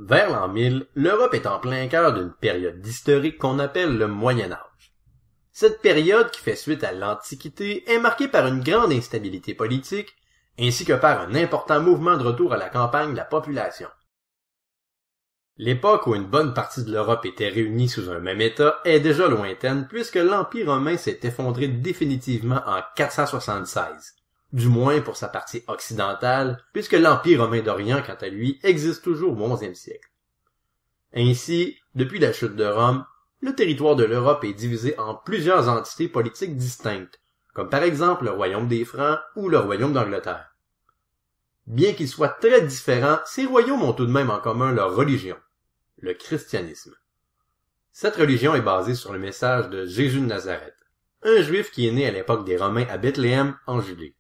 Vers l'an 1000, l'Europe est en plein cœur d'une période historique qu'on appelle le Moyen Âge. Cette période, qui fait suite à l'Antiquité, est marquée par une grande instabilité politique, ainsi que par un important mouvement de retour à la campagne de la population. L'époque où une bonne partie de l'Europe était réunie sous un même État est déjà lointaine puisque l'Empire romain s'est effondré définitivement en 476. Du moins pour sa partie occidentale, puisque l'Empire romain d'Orient, quant à lui, existe toujours au XIe siècle. Ainsi, depuis la chute de Rome, le territoire de l'Europe est divisé en plusieurs entités politiques distinctes, comme par exemple le royaume des Francs ou le royaume d'Angleterre. Bien qu'ils soient très différents, ces royaumes ont tout de même en commun leur religion, le christianisme. Cette religion est basée sur le message de Jésus de Nazareth, un juif qui est né à l'époque des Romains à Bethléem, en Judée.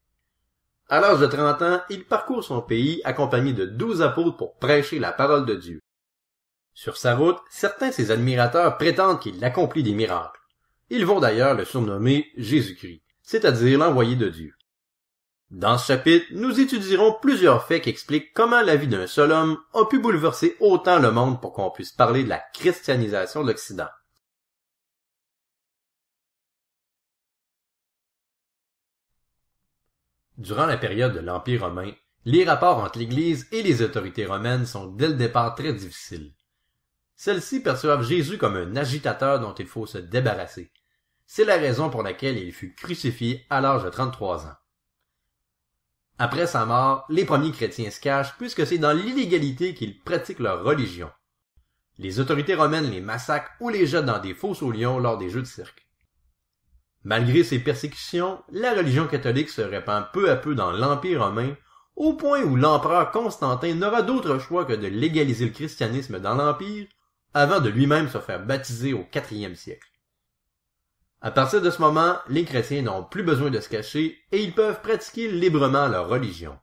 À l'âge de 30 ans, il parcourt son pays accompagné de 12 apôtres pour prêcher la parole de Dieu. Sur sa route, certains de ses admirateurs prétendent qu'il accomplit des miracles. Ils vont d'ailleurs le surnommer Jésus-Christ, c'est-à-dire l'envoyé de Dieu. Dans ce chapitre, nous étudierons plusieurs faits qui expliquent comment la vie d'un seul homme a pu bouleverser autant le monde pour qu'on puisse parler de la christianisation de l'Occident. Durant la période de l'Empire romain, les rapports entre l'Église et les autorités romaines sont dès le départ très difficiles. Celles-ci perçoivent Jésus comme un agitateur dont il faut se débarrasser. C'est la raison pour laquelle il fut crucifié à l'âge de 33 ans. Après sa mort, les premiers chrétiens se cachent puisque c'est dans l'illégalité qu'ils pratiquent leur religion. Les autorités romaines les massacrent ou les jettent dans des fosses aux lions lors des jeux de cirque. Malgré ces persécutions, la religion catholique se répand peu à peu dans l'Empire romain, au point où l'empereur Constantin n'aura d'autre choix que de légaliser le christianisme dans l'Empire, avant de lui-même se faire baptiser au IVe siècle. À partir de ce moment, les chrétiens n'ont plus besoin de se cacher et ils peuvent pratiquer librement leur religion.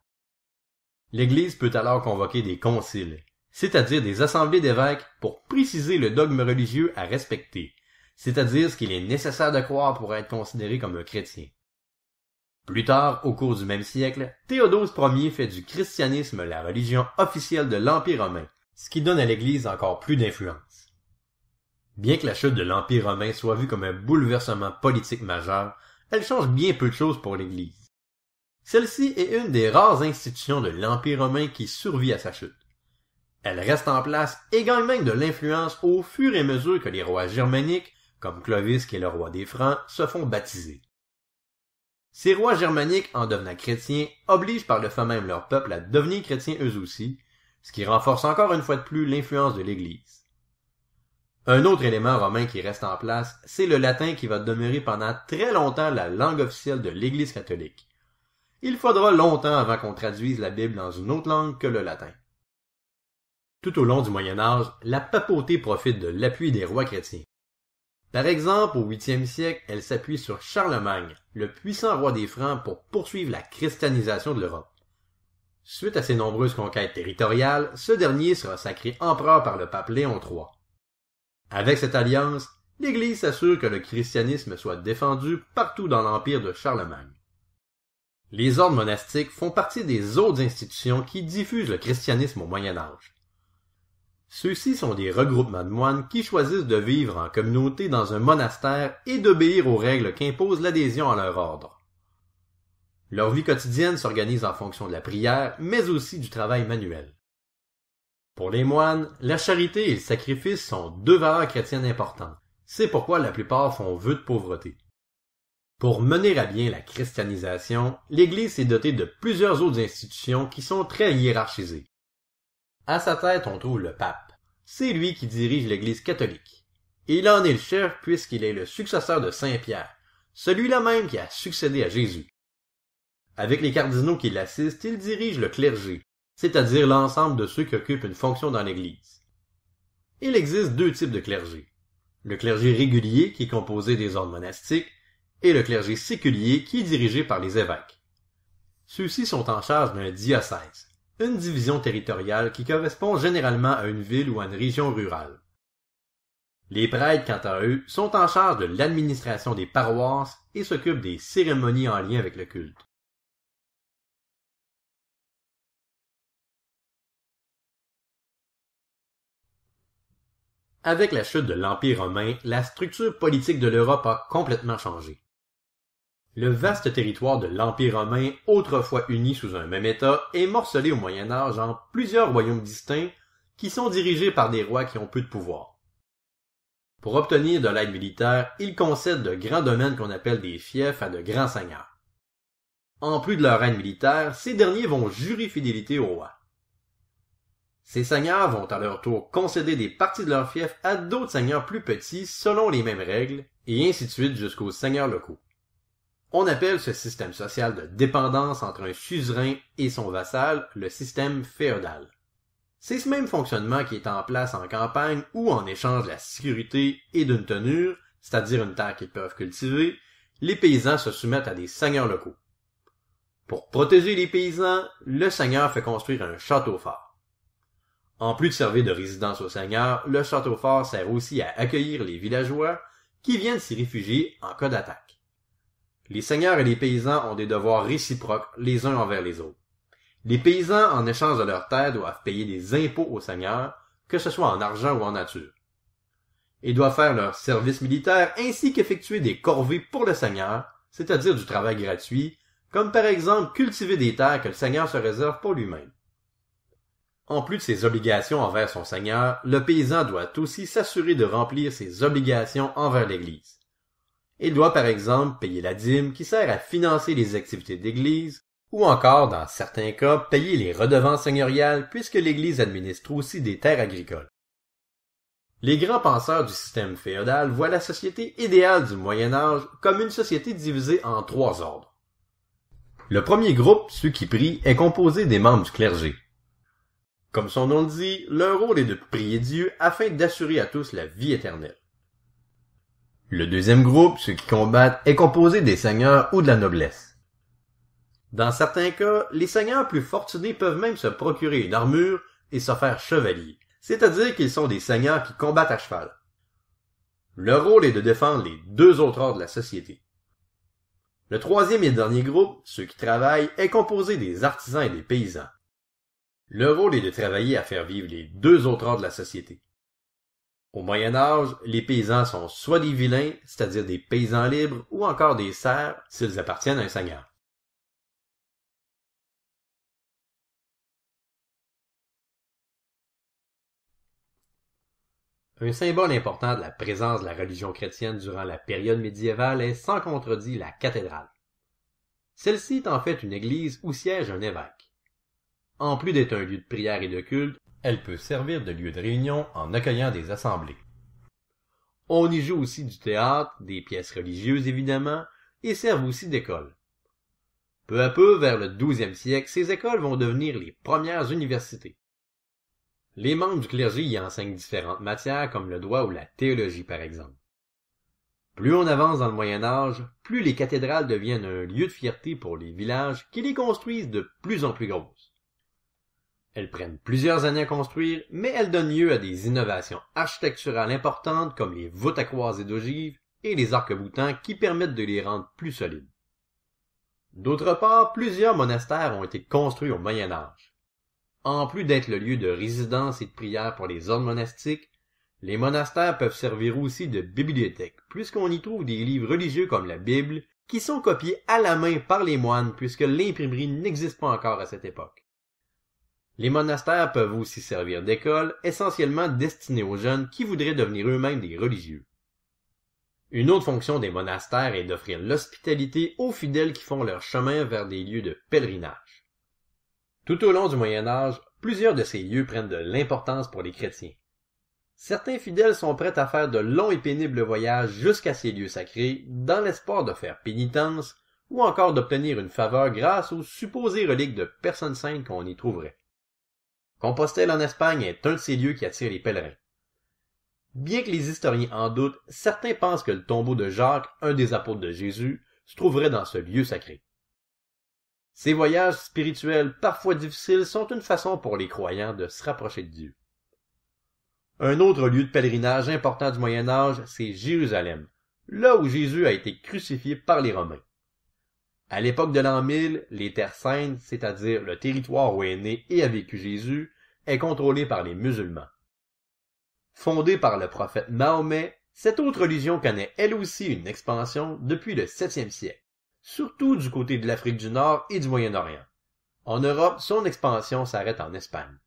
L'Église peut alors convoquer des conciles, c'est-à-dire des assemblées d'évêques pour préciser le dogme religieux à respecter, c'est-à-dire ce qu'il est nécessaire de croire pour être considéré comme un chrétien. Plus tard, au cours du même siècle, Théodose Ier fait du christianisme la religion officielle de l'Empire romain, ce qui donne à l'Église encore plus d'influence. Bien que la chute de l'Empire romain soit vue comme un bouleversement politique majeur, elle change bien peu de choses pour l'Église. Celle-ci est une des rares institutions de l'Empire romain qui survit à sa chute. Elle reste en place et gagne même de l'influence au fur et à mesure que les rois germaniques, comme Clovis qui est le roi des Francs, se font baptiser. Ces rois germaniques, en devenant chrétiens, obligent par le fait même leur peuple à devenir chrétiens eux aussi, ce qui renforce encore une fois de plus l'influence de l'Église. Un autre élément romain qui reste en place, c'est le latin qui va demeurer pendant très longtemps la langue officielle de l'Église catholique. Il faudra longtemps avant qu'on traduise la Bible dans une autre langue que le latin. Tout au long du Moyen Âge, la papauté profite de l'appui des rois chrétiens. Par exemple, au 8e siècle, elle s'appuie sur Charlemagne, le puissant roi des Francs, pour poursuivre la christianisation de l'Europe. Suite à ses nombreuses conquêtes territoriales, ce dernier sera sacré empereur par le pape Léon III. Avec cette alliance, l'Église s'assure que le christianisme soit défendu partout dans l'empire de Charlemagne. Les ordres monastiques font partie des autres institutions qui diffusent le christianisme au Moyen Âge. Ceux-ci sont des regroupements de moines qui choisissent de vivre en communauté dans un monastère et d'obéir aux règles qu'impose l'adhésion à leur ordre. Leur vie quotidienne s'organise en fonction de la prière, mais aussi du travail manuel. Pour les moines, la charité et le sacrifice sont deux valeurs chrétiennes importantes. C'est pourquoi la plupart font vœu de pauvreté. Pour mener à bien la christianisation, l'Église s'est dotée de plusieurs autres institutions qui sont très hiérarchisées. À sa tête, on trouve le pape. C'est lui qui dirige l'Église catholique. Et il en est le chef puisqu'il est le successeur de Saint Pierre, celui-là même qui a succédé à Jésus. Avec les cardinaux qui l'assistent, il dirige le clergé, c'est-à-dire l'ensemble de ceux qui occupent une fonction dans l'Église. Il existe deux types de clergé. Le clergé régulier qui est composé des ordres monastiques et le clergé séculier qui est dirigé par les évêques. Ceux-ci sont en charge d'un diocèse, une division territoriale qui correspond généralement à une ville ou à une région rurale. Les prêtres, quant à eux, sont en charge de l'administration des paroisses et s'occupent des cérémonies en lien avec le culte. Avec la chute de l'Empire romain, la structure politique de l'Europe a complètement changé. Le vaste territoire de l'Empire romain, autrefois uni sous un même État, est morcelé au Moyen Âge en plusieurs royaumes distincts qui sont dirigés par des rois qui ont peu de pouvoir. Pour obtenir de l'aide militaire, ils concèdent de grands domaines qu'on appelle des fiefs à de grands seigneurs. En plus de leur aide militaire, ces derniers vont jurer fidélité au roi. Ces seigneurs vont à leur tour concéder des parties de leur fief à d'autres seigneurs plus petits selon les mêmes règles, et ainsi de suite jusqu'aux seigneurs locaux. On appelle ce système social de dépendance entre un suzerain et son vassal le système féodal. C'est ce même fonctionnement qui est en place en campagne où, en échange de la sécurité et d'une tenure, c'est-à-dire une terre qu'ils peuvent cultiver, les paysans se soumettent à des seigneurs locaux. Pour protéger les paysans, le seigneur fait construire un château fort. En plus de servir de résidence au seigneur, le château fort sert aussi à accueillir les villageois qui viennent s'y réfugier en cas d'attaque. Les seigneurs et les paysans ont des devoirs réciproques les uns envers les autres. Les paysans, en échange de leurs terres, doivent payer des impôts aux seigneurs, que ce soit en argent ou en nature. Ils doivent faire leur service militaire ainsi qu'effectuer des corvées pour le seigneur, c'est-à-dire du travail gratuit, comme par exemple cultiver des terres que le seigneur se réserve pour lui-même. En plus de ses obligations envers son seigneur, le paysan doit aussi s'assurer de remplir ses obligations envers l'Église. Il doit par exemple payer la dîme qui sert à financer les activités d'église, ou encore, dans certains cas, payer les redevances seigneuriales puisque l'Église administre aussi des terres agricoles. Les grands penseurs du système féodal voient la société idéale du Moyen Âge comme une société divisée en 3 ordres. Le premier groupe, ceux qui prient, est composé des membres du clergé. Comme son nom le dit, leur rôle est de prier Dieu afin d'assurer à tous la vie éternelle. Le deuxième groupe, ceux qui combattent, est composé des seigneurs ou de la noblesse. Dans certains cas, les seigneurs plus fortunés peuvent même se procurer une armure et se faire chevaliers, c'est-à-dire qu'ils sont des seigneurs qui combattent à cheval. Leur rôle est de défendre les 2 autres ordres de la société. Le troisième et dernier groupe, ceux qui travaillent, est composé des artisans et des paysans. Leur rôle est de travailler à faire vivre les 2 autres ordres de la société. Au Moyen Âge, les paysans sont soit des vilains, c'est-à-dire des paysans libres, ou encore des serfs, s'ils appartiennent à un seigneur. Un symbole important de la présence de la religion chrétienne durant la période médiévale est sans contredit la cathédrale. Celle-ci est en fait une église où siège un évêque. En plus d'être un lieu de prière et de culte, elle peut servir de lieu de réunion en accueillant des assemblées. On y joue aussi du théâtre, des pièces religieuses évidemment, et servent aussi d'école. Peu à peu, vers le 12e siècle, ces écoles vont devenir les premières universités. Les membres du clergé y enseignent différentes matières comme le droit ou la théologie par exemple. Plus on avance dans le Moyen Âge, plus les cathédrales deviennent un lieu de fierté pour les villages qui les construisent de plus en plus grosses. Elles prennent plusieurs années à construire, mais elles donnent lieu à des innovations architecturales importantes comme les voûtes à croisées d'ogives et les arcs-boutants qui permettent de les rendre plus solides. D'autre part, plusieurs monastères ont été construits au Moyen Âge. En plus d'être le lieu de résidence et de prière pour les ordres monastiques, les monastères peuvent servir aussi de bibliothèque, puisqu'on y trouve des livres religieux comme la Bible, qui sont copiés à la main par les moines puisque l'imprimerie n'existe pas encore à cette époque. Les monastères peuvent aussi servir d'école, essentiellement destinée aux jeunes qui voudraient devenir eux-mêmes des religieux. Une autre fonction des monastères est d'offrir l'hospitalité aux fidèles qui font leur chemin vers des lieux de pèlerinage. Tout au long du Moyen Âge, plusieurs de ces lieux prennent de l'importance pour les chrétiens. Certains fidèles sont prêts à faire de longs et pénibles voyages jusqu'à ces lieux sacrés, dans l'espoir de faire pénitence ou encore d'obtenir une faveur grâce aux supposées reliques de personnes saintes qu'on y trouverait. Compostelle en Espagne est un de ces lieux qui attire les pèlerins. Bien que les historiens en doutent, certains pensent que le tombeau de Jacques, un des apôtres de Jésus, se trouverait dans ce lieu sacré. Ces voyages spirituels parfois difficiles sont une façon pour les croyants de se rapprocher de Dieu. Un autre lieu de pèlerinage important du Moyen Âge, c'est Jérusalem, là où Jésus a été crucifié par les Romains. À l'époque de l'an 1000, les terres saintes, c'est-à-dire le territoire où est né et a vécu Jésus, est contrôlé par les musulmans. Fondée par le prophète Mahomet, cette autre religion connaît elle aussi une expansion depuis le 7e siècle, surtout du côté de l'Afrique du Nord et du Moyen-Orient. En Europe, son expansion s'arrête en Espagne.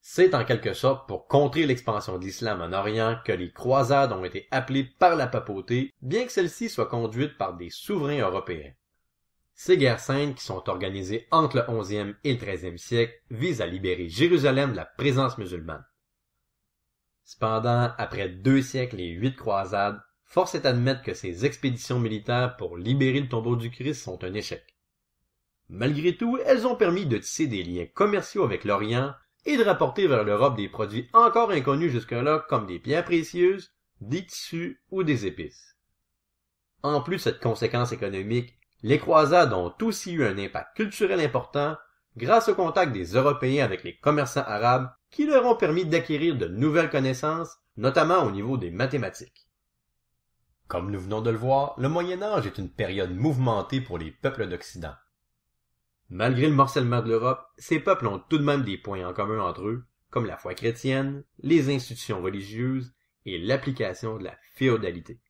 C'est en quelque sorte pour contrer l'expansion de l'islam en Orient que les croisades ont été appelées par la papauté, bien que celles-ci soient conduites par des souverains européens. Ces guerres saintes, qui sont organisées entre le 11e et le 13e siècle, visent à libérer Jérusalem de la présence musulmane. Cependant, après 2 siècles et 8 croisades, force est d'admettre que ces expéditions militaires pour libérer le tombeau du Christ sont un échec. Malgré tout, elles ont permis de tisser des liens commerciaux avec l'Orient et de rapporter vers l'Europe des produits encore inconnus jusque-là comme des pierres précieuses, des tissus ou des épices. En plus de cette conséquence économique, les croisades ont aussi eu un impact culturel important grâce au contact des Européens avec les commerçants arabes qui leur ont permis d'acquérir de nouvelles connaissances, notamment au niveau des mathématiques. Comme nous venons de le voir, le Moyen Âge est une période mouvementée pour les peuples d'Occident. Malgré le morcellement de l'Europe, ces peuples ont tout de même des points en commun entre eux, comme la foi chrétienne, les institutions religieuses et l'application de la féodalité.